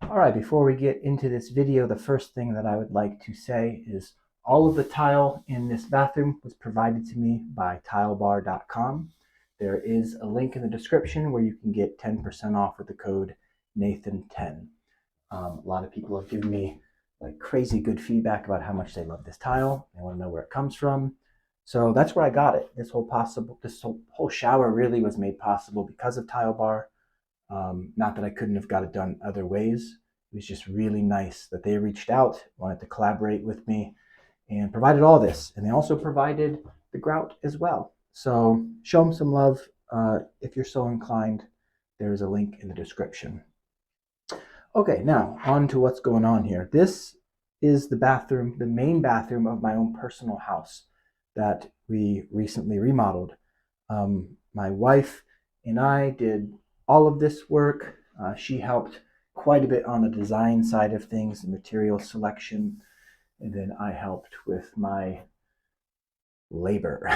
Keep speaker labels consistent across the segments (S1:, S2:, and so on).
S1: All right, before we get into this video, the first thing that I would like to say is all of the tile in this bathroom was provided to me by Tilebar.com. There is a link in the description where you can get 10% off with the code Nathan10. A lot of people have given me like crazy good feedback about how much they love this tile. They want to know where it comes from. So that's where I got it. This whole shower really was made possible because of Tilebar. Not that I couldn't have got it done other ways. It was just really nice that they reached out, wanted to collaborate with me, and provided all this. And they also provided the grout as well. So show them some love if you're so inclined. There is a link in the description. Okay, now on to what's going on here. This is the bathroom, the main bathroom of my own personal house that we recently remodeled. My wife and I did all of this work. She helped quite a bit on the design side of things, the material selection, and then I helped with my labor.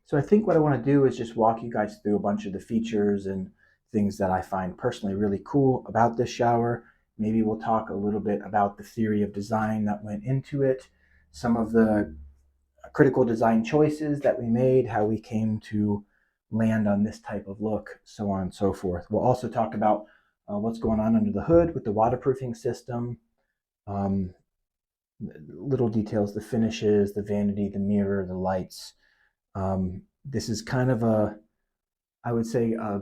S1: So I think what I want to do is just walk you guys through a bunch of the features and things that I find personally really cool about this shower. Maybe we'll talk a little bit about the theory of design that went into it, some of the critical design choices that we made, how we came to land on this type of look, so on and so forth. We'll also talk about what's going on under the hood with the waterproofing system, little details, the finishes, the vanity, the mirror, the lights. This is kind of I would say, a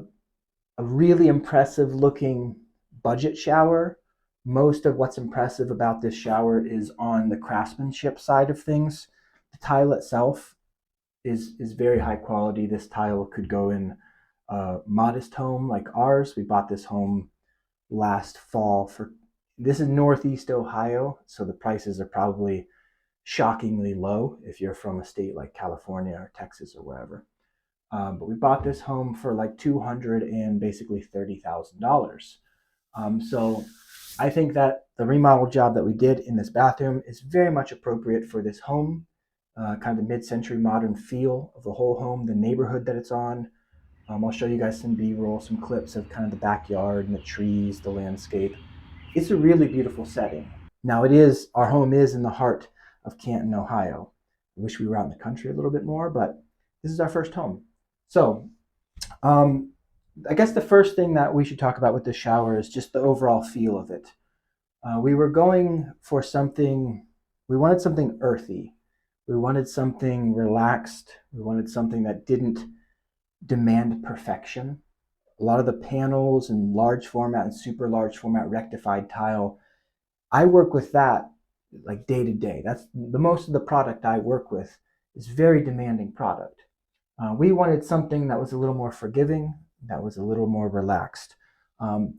S1: really impressive looking budget shower. Most of what's impressive about this shower is on the craftsmanship side of things. The tile itself is very high quality. This tile could go in a modest home like ours. We bought this home last fall this is Northeast Ohio, so the prices are probably shockingly low if you're from a state like California or Texas or wherever. But we bought this home for like $200 and basically $30,000. So I think that the remodel job that we did in this bathroom is very much appropriate for this home, kind of the mid-century modern feel of the whole home, the neighborhood that it's on. I'll show you guys some B-roll, some clips of kind of the backyard and the trees, the landscape. It's a really beautiful setting. Now our home is in the heart of Canton, Ohio. I wish we were out in the country a little bit more, but this is our first home. So I guess the first thing that we should talk about with this shower is just the overall feel of it. We were going for we wanted something earthy. We wanted something relaxed. We wanted something that didn't demand perfection. A lot of the panels and large format and super large format rectified tile, I work with that like day to day. That's the most of the product I work with is very demanding product. We wanted something that was a little more forgiving, that was a little more relaxed.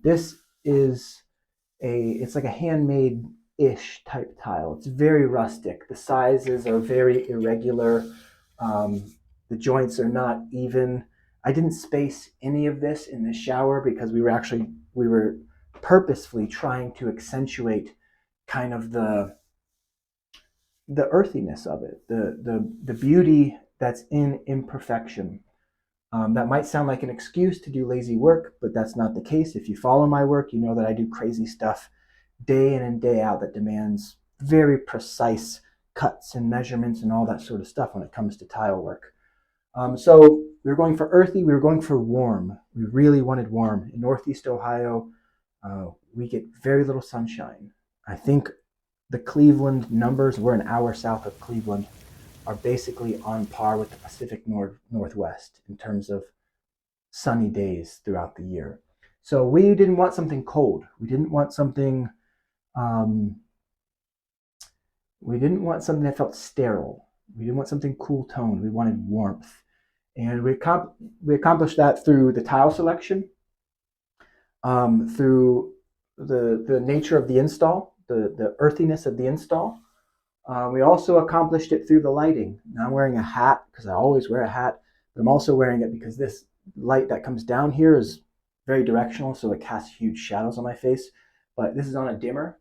S1: This is it's like a handmade-ish type tile. It's very rustic. The sizes are very irregular. The joints are not even. I didn't space any of this in the shower because we were purposefully trying to accentuate kind of the earthiness of it, the beauty that's in imperfection. That might sound like an excuse to do lazy work, but that's not the case. If you follow my work, you know that I do crazy stuff day in and day out that demands very precise cuts and measurements and all that sort of stuff when it comes to tile work. So we were going for earthy, we were going for warm. We really wanted warm. In Northeast Ohio, we get very little sunshine. I think the Cleveland numbers, we're an hour south of Cleveland, are basically on par with the Pacific Northwest in terms of sunny days throughout the year. So we didn't want something cold. We didn't want something that felt sterile. We didn't want something cool toned. We wanted warmth. And we accomplished that through the tile selection, through the nature of the install, the earthiness of the install. We also accomplished it through the lighting. Now I'm wearing a hat because I always wear a hat, but I'm also wearing it because this light that comes down here is very directional, so it casts huge shadows on my face. But this is on a dimmer,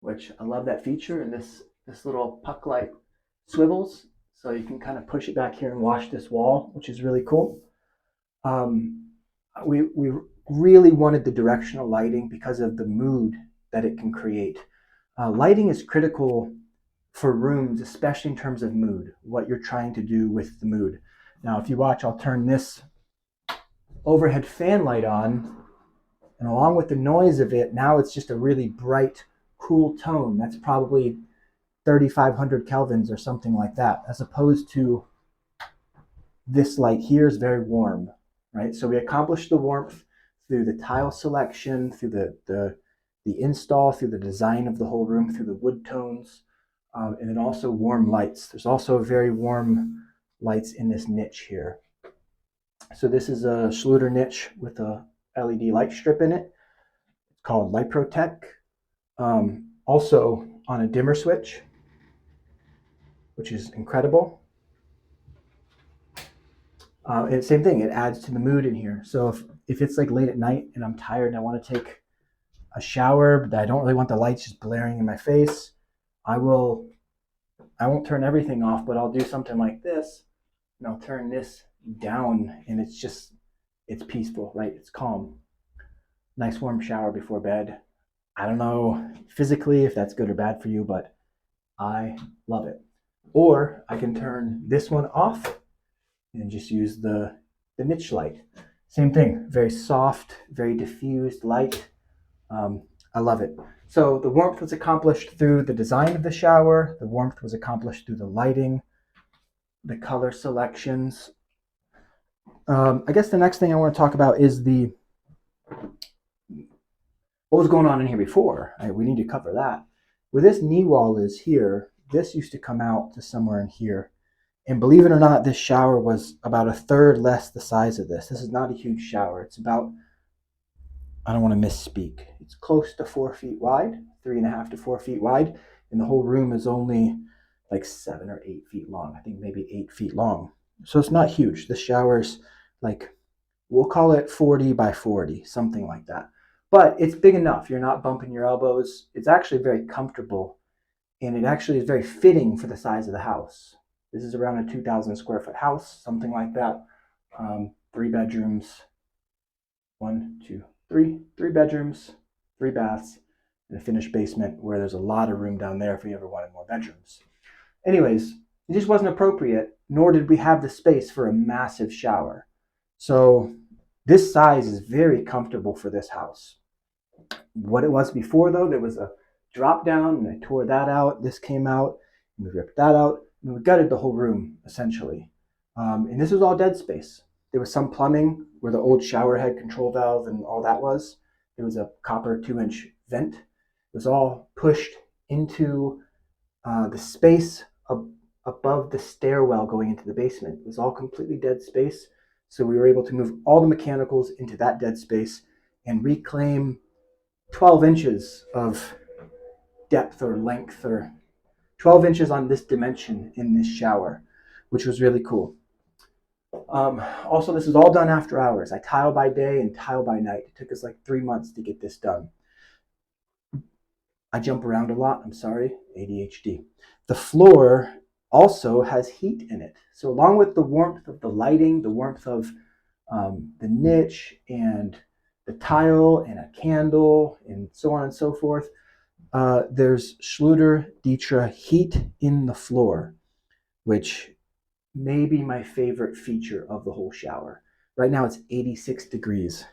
S1: which I love that feature, and this little puck light swivels, so you can kind of push it back here and wash this wall, which is really cool. We really wanted the directional lighting because of the mood that it can create. Lighting is critical for rooms, especially in terms of mood, what you're trying to do with the mood. Now, if you watch, I'll turn this overhead fan light on, and along with the noise of it, now it's just a really bright, cool tone. That's probably 3,500 kelvins or something like that, as opposed to this light here is very warm, right? So we accomplished the warmth through the tile selection, through the install, through the design of the whole room, through the wood tones, and then also warm lights. There's also very warm lights in this niche here. So this is a Schluter niche with a LED light strip in it. It's called Light Protect. Also on a dimmer switch, which is incredible. And same thing, it adds to the mood in here. So if it's like late at night and I'm tired and I want to take a shower, but I don't really want the lights just blaring in my face, I won't turn everything off, but I'll do something like this, and I'll turn this down, and it's peaceful, right? It's calm. Nice warm shower before bed. I don't know physically if that's good or bad for you, but I love it. Or I can turn this one off and just use the niche light. Same thing, very soft, very diffused light. I love it. So the warmth was accomplished through the design of the shower. The warmth was accomplished through the lighting, the color selections. I guess the next thing I want to talk about is what was going on in here before. We need to cover that. Where this knee wall is here, this used to come out to somewhere in here. And believe it or not, this shower was about a third less the size of this. This is not a huge shower. It's about, I don't want to misspeak, it's close to 4 feet wide, 3.5 to 4 feet wide. And the whole room is only like 7 or 8 feet long. I think maybe 8 feet long. So it's not huge. This shower's like, we'll call it 40 by 40, something like that. But it's big enough. You're not bumping your elbows. It's actually very comfortable. And it actually is very fitting for the size of the house. This is around a 2,000 square foot house, something like that. 3 bedrooms, 1, 2, 3, 3 bedrooms, 3 baths, and a finished basement where there's a lot of room down there if we ever wanted more bedrooms. Anyways, it just wasn't appropriate, nor did we have the space for a massive shower. So this size is very comfortable for this house. What it was before, though, there was a drop down, and I tore that out. This came out, and we ripped that out. We gutted the whole room, essentially. And this was all dead space. There was some plumbing where the old shower head control valve and all that was. There was a copper 2-inch vent. It was all pushed into the space above the stairwell going into the basement. It was all completely dead space. So we were able to move all the mechanicals into that dead space and reclaim 12 inches of depth or length, or 12 inches on this dimension in this shower, which was really cool. Also, this is all done after hours. I tile by day and tile by night. It took us like 3 months to get this done. I jump around a lot. I'm sorry, ADHD. The floor also has heat in it. So along with the warmth of the lighting, the warmth of the niche and the tile and a candle and so on and so forth, there's Schluter Dietra heat in the floor, which may be my favorite feature of the whole shower. Right now it's 86 degrees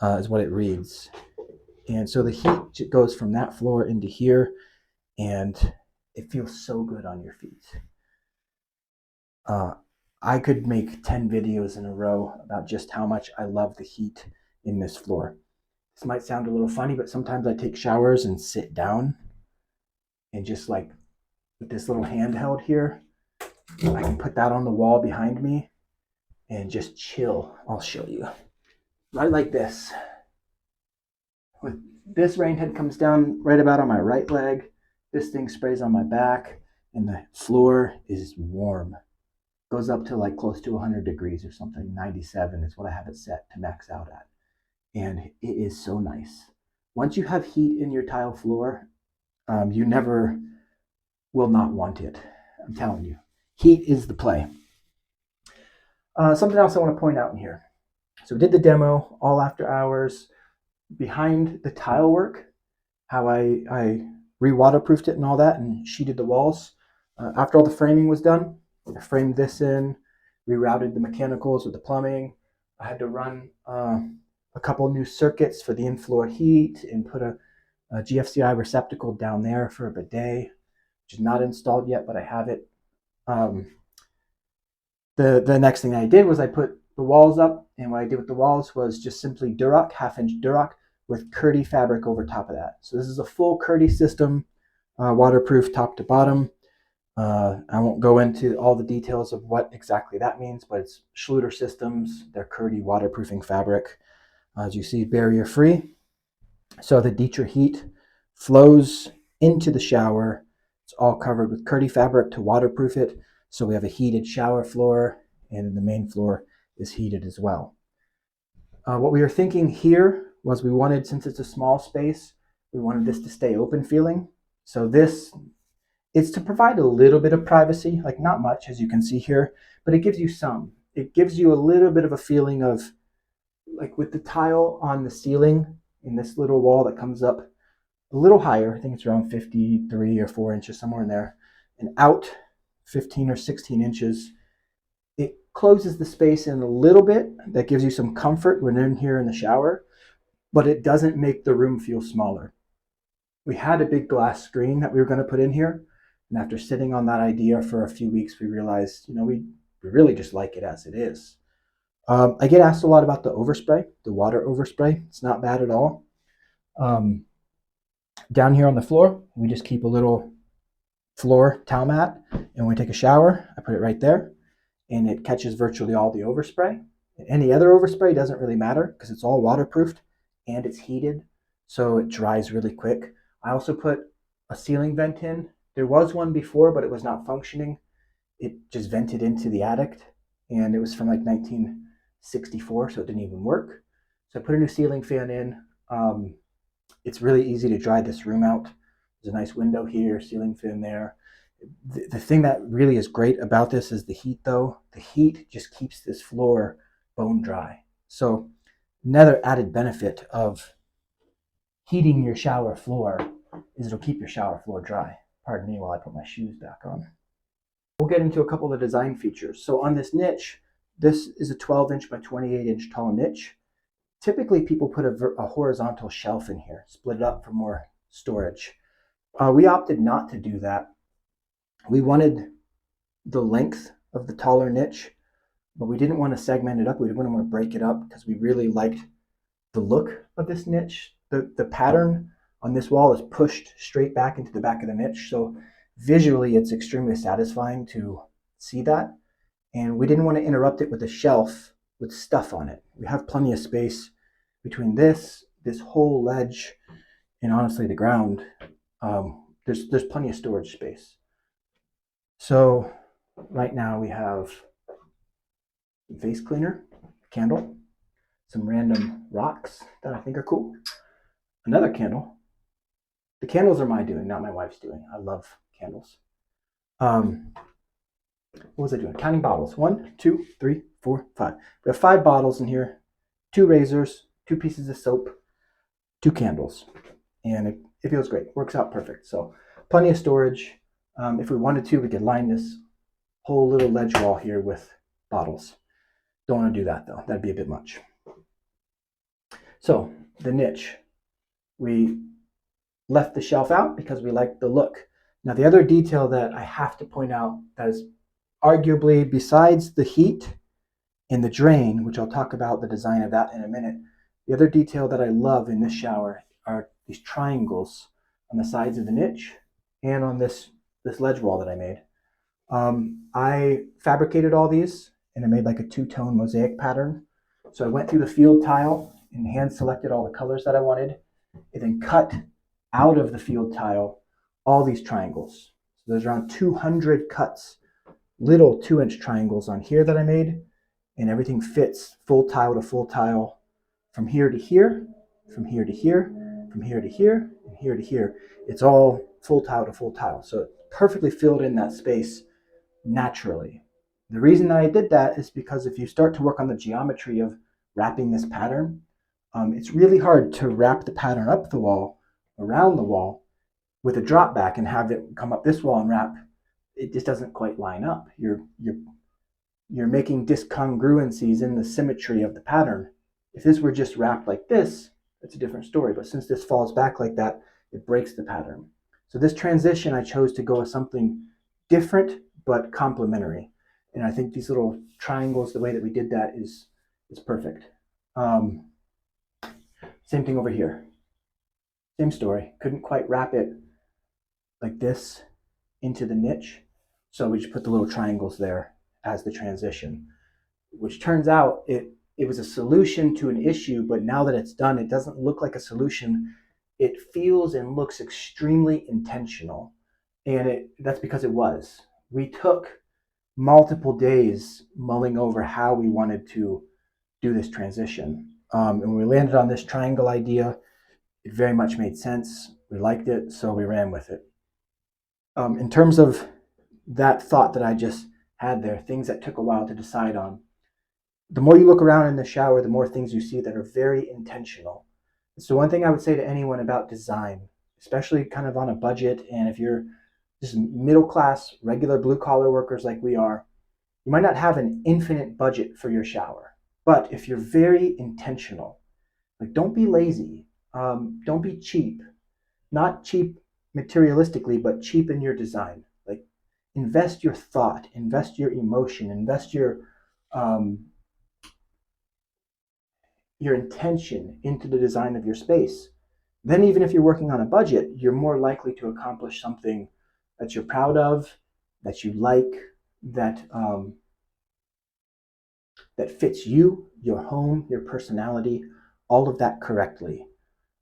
S1: is what it reads. And so the heat goes from that floor into here, and it feels so good on your feet. I could make 10 videos in a row about just how much I love the heat in this floor. This might sound a little funny, but sometimes I take showers and sit down and just like with this little handheld here, I can put that on the wall behind me and just chill. I'll show you. Right like this. With this rain head comes down right about on my right leg. This thing sprays on my back, and the floor is warm. Goes up to like close to 100 degrees or something. 97 is what I have it set to max out at. And it is so nice. Once you have heat in your tile floor, you never will not want it. I'm telling you. Heat is the play. Something else I want to point out in here. So we did the demo all after hours. Behind the tile work, how I re-waterproofed it and all that and sheeted the walls. After all the framing was done, I framed this in, rerouted the mechanicals with the plumbing. I had to run a couple new circuits for the in-floor heat and put a GFCI receptacle down there for a bidet, which is not installed yet, but I have it. The next thing I did was I put the walls up, and what I did with the walls was just simply Durock, half-inch Durock, with Kerdi fabric over top of that. So this is a full Kerdi system, waterproof top to bottom. I won't go into all the details of what exactly that means, but it's Schluter Systems, their Kerdi waterproofing fabric. As you see, barrier free. So the Dietrich heat flows into the shower. It's all covered with Kerdi fabric to waterproof it. So we have a heated shower floor, and the main floor is heated as well. What we were thinking here was we wanted, since it's a small space, we wanted this to stay open feeling. So this is to provide a little bit of privacy, like not much as you can see here, but it gives you some. It gives you a little bit of a feeling of, like with the tile on the ceiling in this little wall that comes up a little higher, I think it's around 53 or 4 inches, somewhere in there, and out 15 or 16 inches. It closes the space in a little bit. That gives you some comfort when in here in the shower, but it doesn't make the room feel smaller. We had a big glass screen that we were going to put in here, and after sitting on that idea for a few weeks, we realized, we really just like it as it is. I get asked a lot about the overspray, the water overspray. It's not bad at all. Down here on the floor, we just keep a little floor towel mat, and when we take a shower, I put it right there, and it catches virtually all the overspray. Any other overspray doesn't really matter because it's all waterproofed and it's heated, so it dries really quick. I also put a ceiling vent in. There was one before, but it was not functioning. It just vented into the attic, and it was from like 1964, so it didn't even work. So I put a new ceiling fan in. It's really easy to dry this room out. There's a nice window here, ceiling fan there. The thing that really is great about this is the heat, though. The heat just keeps this floor bone dry. So another added benefit of heating your shower floor is it'll keep your shower floor dry. Pardon me while I put my shoes back on. We'll get into a couple of design features. So on this niche, this is a 12-inch by 28-inch tall niche. Typically, people put a horizontal shelf in here, split it up for more storage. We opted not to do that. We wanted the length of the taller niche, but we didn't want to segment it up. We didn't want to break it up because we really liked the look of this niche. The pattern on this wall is pushed straight back into the back of the niche, so visually it's extremely satisfying to see that. And we didn't want to interrupt it with a shelf with stuff on it. We have plenty of space between this whole ledge, and honestly the ground. There's plenty of storage space. So right now we have a vase cleaner, candle, some random rocks that I think are cool, another candle. The candles are my doing, not my wife's doing. I love candles. What was I doing? Counting bottles. 1, 2, 3, 4, 5. We have 5 bottles in here, 2 razors, 2 pieces of soap, 2 candles, and it feels great. Works out perfect. So plenty of storage. If we wanted to, we could line this whole little ledge wall here with bottles. Don't want to do that though. That'd be a bit much. So the niche, we left the shelf out because we liked the look. Now the other detail that I have to point out that is arguably, besides the heat and the drain, which I'll talk about the design of that in a minute, the other detail that I love in this shower are these triangles on the sides of the niche and on this ledge wall that I made. I fabricated all these and I made like a 2-tone mosaic pattern. So I went through the field tile and hand selected all the colors that I wanted, and then cut out of the field tile all these triangles. So there's around 200 cuts, little 2-inch triangles on here that I made, and everything fits full tile to full tile, from here to here, from here to here, from here to here, and here to here. It's all full tile to full tile. So it perfectly filled in that space naturally. The reason that I did that is because if you start to work on the geometry of wrapping this pattern, it's really hard to wrap the pattern up the wall, around the wall, with a drop back and have it come up this wall and wrap. It just doesn't quite line up. You're making discongruencies in the symmetry of the pattern. If this were just wrapped like this, it's a different story. But since this falls back like that, it breaks the pattern. So this transition, I chose to go with something different but complementary. And I think these little triangles, the way that we did that is perfect. Same thing over here. Same story. Couldn't quite wrap it like this into the niche. So we just put the little triangles there as the transition, which turns out it was a solution to an issue, but now that it's done, it doesn't look like a solution. It feels and looks extremely intentional. And that's because it was. We took multiple days mulling over how we wanted to do this transition. And when we landed on this triangle idea, it very much made sense. We liked it, so we ran with it. In terms of that thought that I just had there, things that took a while to decide on, the more you look around in the shower, the more things you see that are very intentional. So one thing I would say to anyone about design, especially kind of on a budget, and if you're just middle class, regular blue collar workers like we are, you might not have an infinite budget for your shower. But if you're very intentional, like don't be lazy, don't be cheap, not cheap materialistically, but cheap in your design. Like invest your thought, invest your emotion, invest your intention into the design of your space. Then even if you're working on a budget, you're more likely to accomplish something that you're proud of, that you like, that that fits you, your home, your personality, all of that correctly.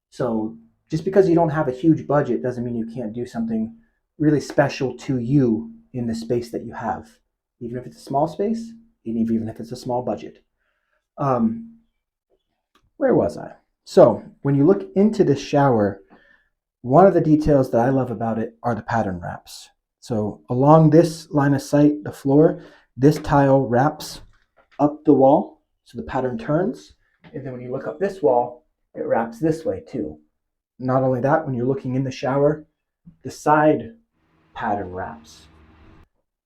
S1: So just because you don't have a huge budget doesn't mean you can't do something really special to you in the space that you have, even if it's a small space, even if it's a small budget. Where was I? So when you look into this shower, one of the details that I love about it are the pattern wraps. So along this line of sight, the floor, this tile wraps up the wall, so the pattern turns. And then when you look up this wall, it wraps this way too. Not only that, when you're looking in the shower, the side pattern wraps.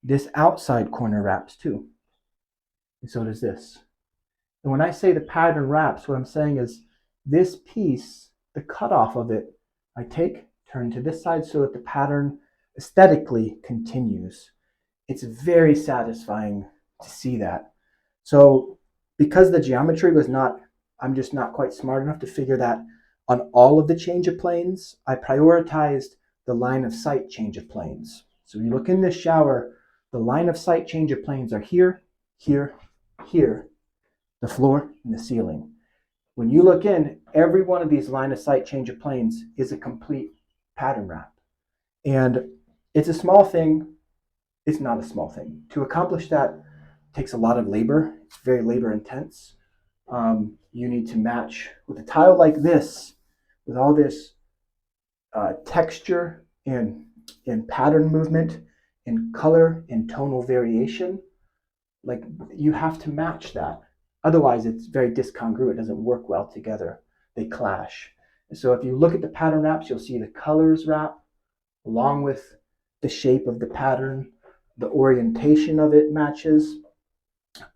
S1: This outside corner wraps too. And so does this. And when I say the pattern wraps, what I'm saying is this piece, the cutoff of it, I take, turn to this side so that the pattern aesthetically continues. It's very satisfying to see that. So because the geometry was not, I'm just not quite smart enough to figure that on all of the change of planes, I prioritized the line of sight change of planes. So when you look in this shower, the line of sight change of planes are here, here, here, the floor, and the ceiling. When you look in, every one of these line of sight change of planes is a complete pattern wrap. And it's a small thing. It's not a small thing. To accomplish that takes a lot of labor. It's very labor intense. You need to match with a tile like this, with all this texture and pattern movement and color and tonal variation. Like you have to match that. Otherwise, it's very discongruent. It doesn't work well together. They clash. And so if you look at the pattern wraps, you'll see the colors wrap along with the shape of the pattern. The orientation of it matches.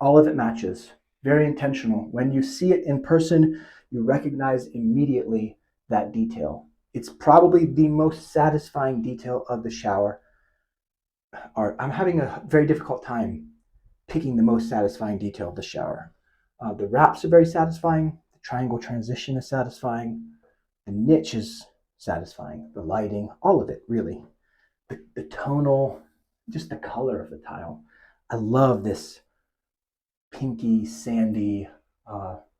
S1: All of it matches. Very intentional. When you see it in person, you recognize immediately that detail. It's probably the most satisfying detail of the shower. I'm having a very difficult time picking the most satisfying detail of the shower. The wraps are very satisfying. The triangle transition is satisfying. The niche is satisfying. The lighting, all of it, really. The tonal, just the color of the tile. I love this pinky, sandy,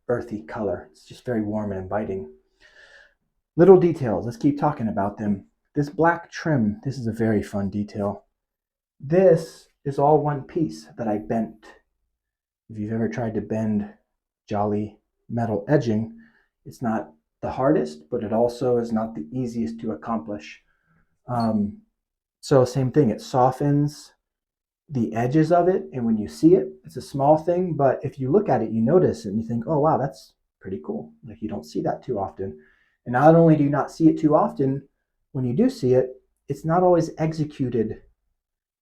S1: earthy color. It's just very warm and inviting. Little details, let's keep talking about them. This black trim, this is a very fun detail. This is all one piece that I bent. If you've ever tried to bend jolly metal edging, it's not the hardest, but it also is not the easiest to accomplish. So same thing, it softens the edges of it, and when you see it, it's a small thing, but if you look at it, you notice it and you think, oh wow, that's pretty cool. Like, you don't see that too often. And not only do you not see it too often, when you do see it, it's not always executed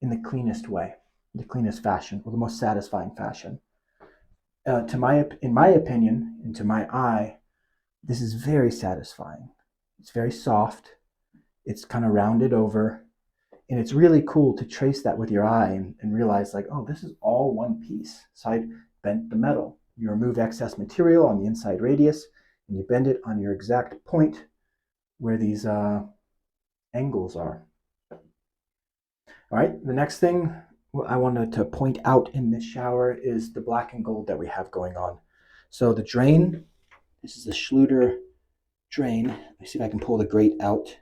S1: in the cleanest way, the cleanest fashion, or the most satisfying fashion. In my opinion, and to my eye, this is very satisfying. It's very soft. It's kind of rounded over. And it's really cool to trace that with your eye and realize, like, oh, this is all one piece. So I bent the metal. You remove excess material on the inside radius, and you bend it on your exact point where these angles are. All right, the next thing I wanted to point out in this shower is the black and gold that we have going on. So the drain, this is the Schluter drain. Let me see if I can pull the grate out.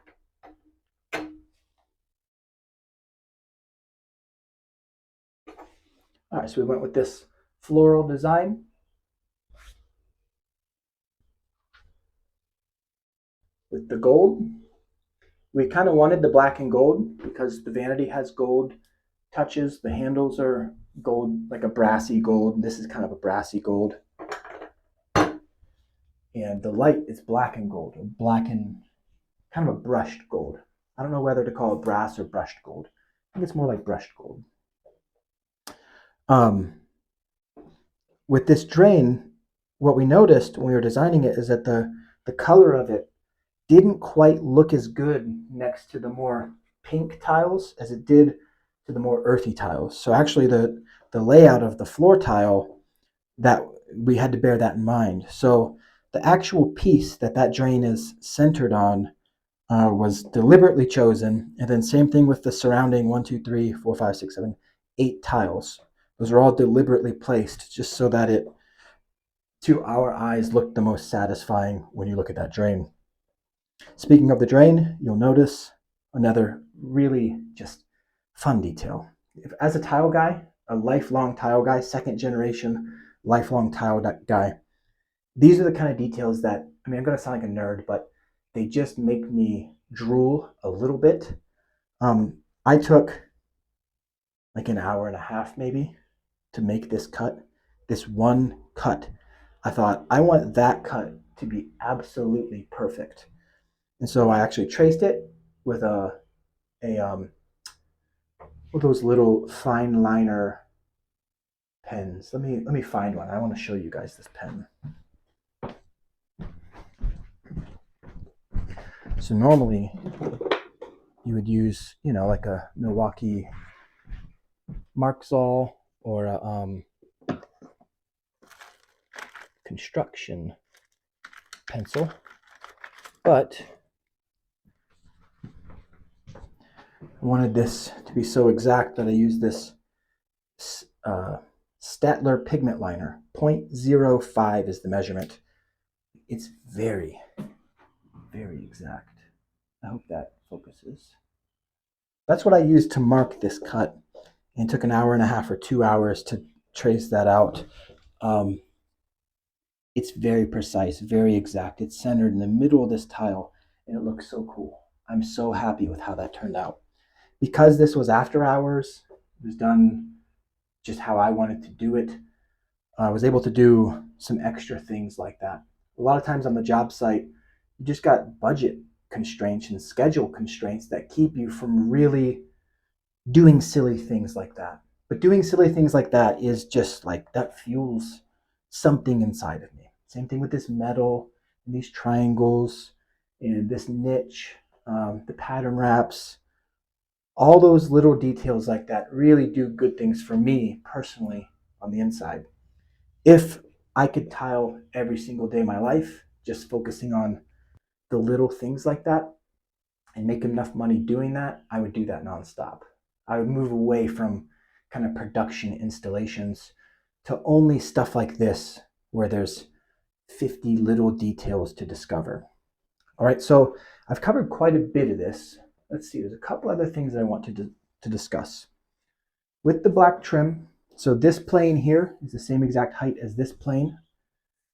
S1: All right, so we went with this floral design. With the gold, we kind of wanted the black and gold because the vanity has gold touches. The handles are gold, like a brassy gold. This is kind of a brassy gold. And the light is black and gold, or black and kind of a brushed gold. I don't know whether to call it brass or brushed gold. I think it's more like brushed gold. With this drain, what we noticed when we were designing it is that the color of it didn't quite look as good next to the more pink tiles as it did to the more earthy tiles. So actually the layout of the floor tile, that we had to bear that in mind. So the actual piece that drain is centered on was deliberately chosen. And then same thing with the surrounding 1, 2, 3, 4, 5, 6, 7, 8 tiles. Those are all deliberately placed just so that it, to our eyes, looked the most satisfying when you look at that drain. Speaking of the drain, you'll notice another really just fun detail. As a tile guy, a lifelong tile guy, second generation lifelong tile guy, these are the kind of details that, I mean, I'm going to sound like a nerd, but they just make me drool a little bit. I took like an hour and a half maybe to make this cut, this one cut. I thought, I want that cut to be absolutely perfect. And so I actually traced it with with those little fine liner pens. Let me find one. I want to show you guys this pen. So normally you would use, like a Milwaukee Markzal or a construction pencil, but I wanted this to be so exact that I used this Statler pigment liner. 0.05 is the measurement. It's very, very exact. I hope that focuses. That's what I used to mark this cut, and it took an hour and a half or 2 hours to trace that out. It's very precise, very exact. It's centered in the middle of this tile, and it looks so cool. I'm so happy with how that turned out. Because this was after hours, it was done just how I wanted to do it. I was able to do some extra things like that. A lot of times on the job site, you just got budget constraints and schedule constraints that keep you from really doing silly things like that. But doing silly things like that is just like, that fuels something inside of me. Same thing with this metal and these triangles and this niche, the pattern wraps. All those little details like that really do good things for me personally on the inside. If I could tile every single day of my life, just focusing on the little things like that and make enough money doing that, I would do that nonstop. I would move away from kind of production installations to only stuff like this where there's 50 little details to discover. All right, so I've covered quite a bit of this. Let's see, there's a couple other things that I want to discuss. With the black trim, so this plane here is the same exact height as this plane.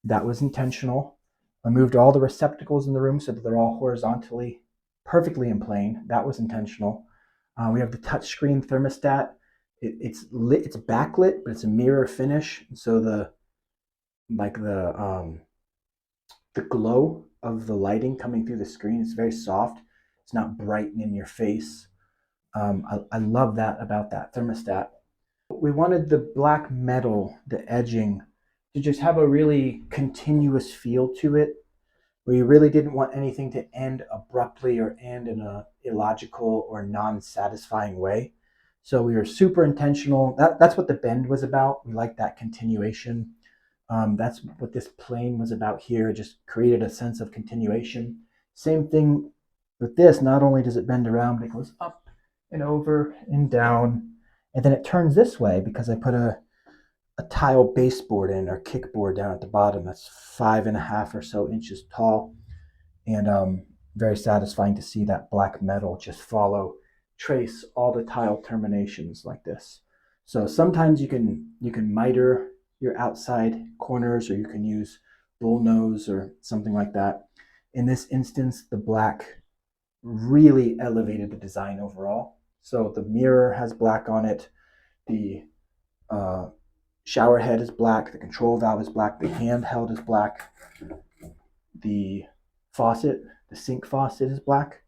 S1: That was intentional. I moved all the receptacles in the room so that they're all horizontally, perfectly in plane. That was intentional. We have the touchscreen thermostat. It's lit, it's backlit, but it's a mirror finish. So like the glow of the lighting coming through the screen is very soft. It's not bright and in your face. I love that about that thermostat. We wanted the black metal, the edging, to just have a really continuous feel to it. We really didn't want anything to end abruptly or end in a illogical or non-satisfying way. So we were super intentional. That's what the bend was about. We liked that continuation. That's what this plane was about here. It just created a sense of continuation. Same thing with this. Not only does it bend around, but it goes up and over and down. And then it turns this way because I put a tile baseboard in or kickboard down at the bottom. That's 5.5 or so inches tall. And very satisfying to see that black metal just trace all the tile terminations like this. So sometimes you can miter your outside corners, or you can use bullnose or something like that. In this instance, the black really elevated the design overall. So the mirror has black on it. The shower head is black. The control valve is black. The handheld is black. The faucet, the sink faucet is black.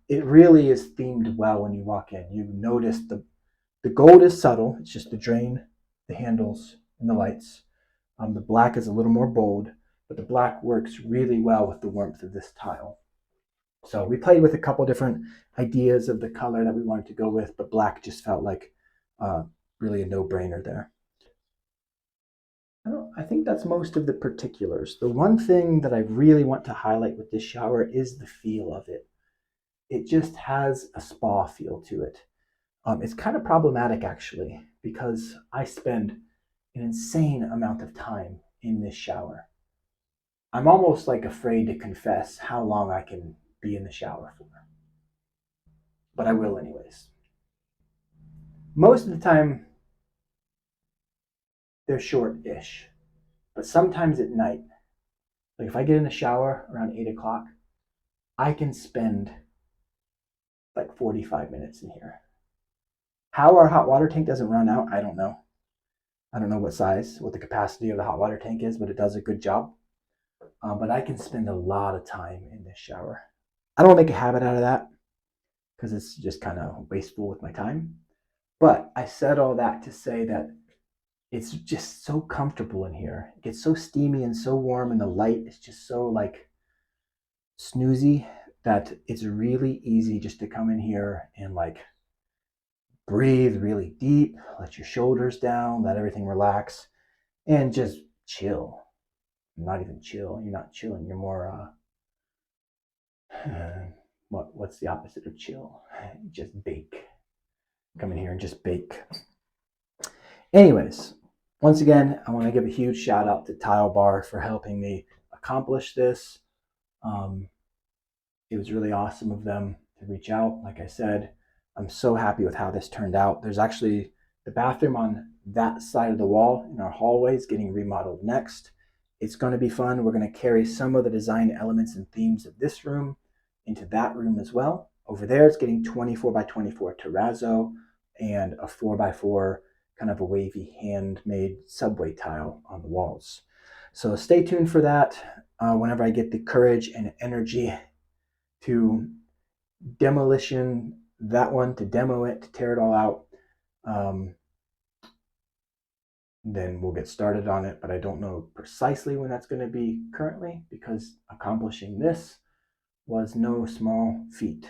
S1: It really is themed well when you walk in. You notice the gold is subtle. It's just the drain, the handles, and the lights. The black is a little more bold, but the black works really well with the warmth of this tile. So we played with a couple different ideas of the color that we wanted to go with, but black just felt like really a no-brainer there. I think that's most of the particulars. The one thing that I really want to highlight with this shower is the feel of it. It just has a spa feel to it. It's kind of problematic actually, because I spend an insane amount of time in this shower. I'm almost like afraid to confess how long I can be in the shower for, but I will anyways. Most of the time, they're short-ish, but sometimes at night, like if I get in the shower around 8 o'clock, I can spend like 45 minutes in here. How our hot water tank doesn't run out, I don't know. I don't know what the capacity of the hot water tank is, but it does a good job. But I can spend a lot of time in this shower. I don't make a habit out of that because it's just kind of wasteful with my time. But I said all that to say that it's just so comfortable in here. It gets so steamy and so warm, and the light is just so like snoozy that it's really easy just to come in here and like breathe really deep, let your shoulders down, let everything relax, and just chill. Not even chill. You're not chilling. You're more what's the opposite of chill? Just bake. Come in here and just bake. Anyways, once again, I want to give a huge shout out to Tilebar for helping me accomplish this. It was really awesome of them to reach out. Like I said, I'm so happy with how this turned out. There's actually the bathroom on that side of the wall in our hallway is getting remodeled next. It's going to be fun. We're going to carry some of the design elements and themes of this room into that room as well. Over there, it's getting 24 by 24 terrazzo and a 4x4 kind of a wavy handmade subway tile on the walls. So stay tuned for that. Whenever I get the courage and energy to demolition that one, to demo it, to tear it all out, then we'll get started on it. But I don't know precisely when that's going to be currently, because accomplishing this was no small feat.